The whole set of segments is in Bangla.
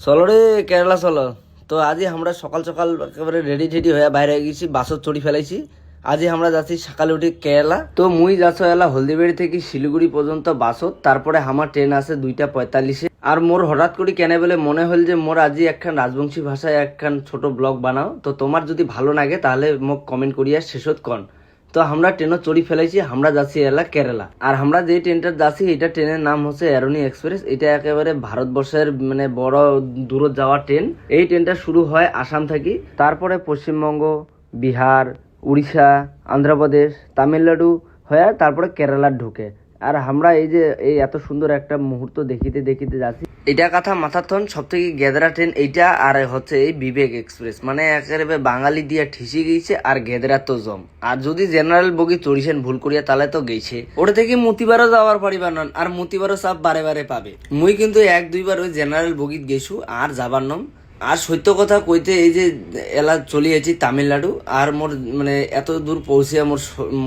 চলো রে কেরালা চলো। তো আজি আমরা সকাল সকাল একেবারে রেডি টেডি হয়ে বাইরে হয়ে গেছি, বাসত চড়ি ফেলাইছি। আজি আমরা যাচ্ছি সকালে উঠি কেরালা। তো মুই যাচ্ছ এলা হলদিবাড়ি থেকে শিলিগুড়ি পর্যন্ত বাসত, তারপরে আমার ট্রেন আছে 2:45-এ। আর মোর হঠাৎ করে কেন বলে মনে হল যে মোর আজি একখান রাজবংশী ভাষায় একখান ছোট ব্লগ বানাও। তো তোমার যদি ভালো লাগে তাহলে মোক কমেন্ট করিয়া শেষত কন। তো আমরা ট্রেনও চড়ি ফেলাইছি, আমরা যাচ্ছি এলা কেরালা। আর আমরা যে ট্রেনটা যাচ্ছি এটা ট্রেনের নাম হচ্ছে অ্যারোনি এক্সপ্রেস। এটা একেবারে ভারতবর্ষের মানে বড় দূরত যাওয়া ট্রেন। এই ট্রেনটা শুরু হয় আসাম থেকে, তারপরে পশ্চিমবঙ্গ, বিহার, উড়িষ্যা, অন্ধ্রপ্রদেশ, তামিলনাড়ু হয়ে তারপরে কেরালার ঢুকে। আর আমরা এই যে এই এত সুন্দর একটা মুহূর্ত দেখিতে দেখিতে যাচ্ছি। এটা কথা মাথাথন সব থেকে গেদরা ট্রেন এইটা। আর হচ্ছে এই বিবেক এক্সপ্রেস, মানে একেবারে বাঙালি দিয়া ঠিসি গেছে আর গেদরা তো জম। আর যদি জেনারেল বগি চড়িছেন ভুল করিয়া তাহলে তো গেছে। ওটা থেকে মতিবারও যাওয়ার পারিবার নন, আর মতিবারও চাপ বারে বারে পাবে। মুই কিন্তু 1-2 বার ওই জেনারেল বগিত গেছু আর যাবার নম। আর সত্য কথা কইতে এই যে এলা চলিয়েছি তামিলনাড়ু, আর মোর মানে এত দূর পৌঁছে মোর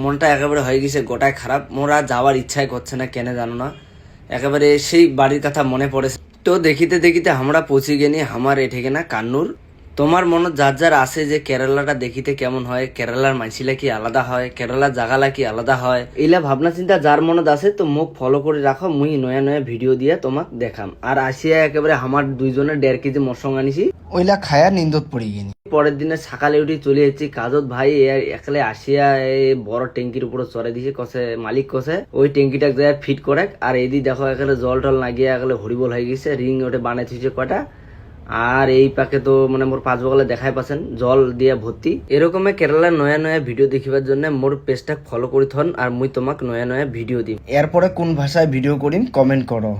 মনটা একেবারে হয়ে গেছে গোটায় খারাপ। মোর আর যাওয়ার ইচ্ছাই করছে না, কেন জানো না, একেবারে সেই বাড়ির কথা মনে পড়ে। তো দেখিতে দেখিতে আমরা পৌঁছে গেনি আমার এঠেকে না কান্নুর। তোমার মনে যার যার আছে যে কেরালাটা দেখিতে কেমন হয়, কেরালার মানসিলা কি আলাদা হয়, কেরালার জাগালা কি আলাদা হয়, এইলা ভাবনা চিন্তা যার মনে আছে তো মুখ ফলো করে রাখো। মুই নয়া নয়া ভিডিও দিয়ে তোমাক দেখাম। আর আসিয়া একেবারে আমার 2 জনের 1.5 কেজি মসং আনিছি, ওইলা খায়া নিন্দত পড়ে গেনি। পরের দিনে সকালে উঠি চলে যাচ্ছি কাজত। ভাই একলে আসিয়া এই বড় ট্যাঙ্কির উপরে চড়াই দিছে, কসে মালিক কসে ওই ট্যাঙ্কিটা যায় ফিট করে। আর এইদি দেখো একেবারে জল টল না গিয়ে একেবারে হরিবল হয়ে গেছে, রিং ওটা বানাই থুইছে কটা। আর এই পাকে তো মানে মোর 5 বগলে দেখাই পাচ্ছেন জল দিয়ে ভর্তি। এরকমে কেরালার নয়া নয়া ভিডিও দেখিবার জন্য মোর পেজটা ফলো করি থন। আর মুই তোমাক নয়া নয়া ভিডিও দিম। এরপরে কোন ভাষায় ভিডিও করিম কমেন্ট করো।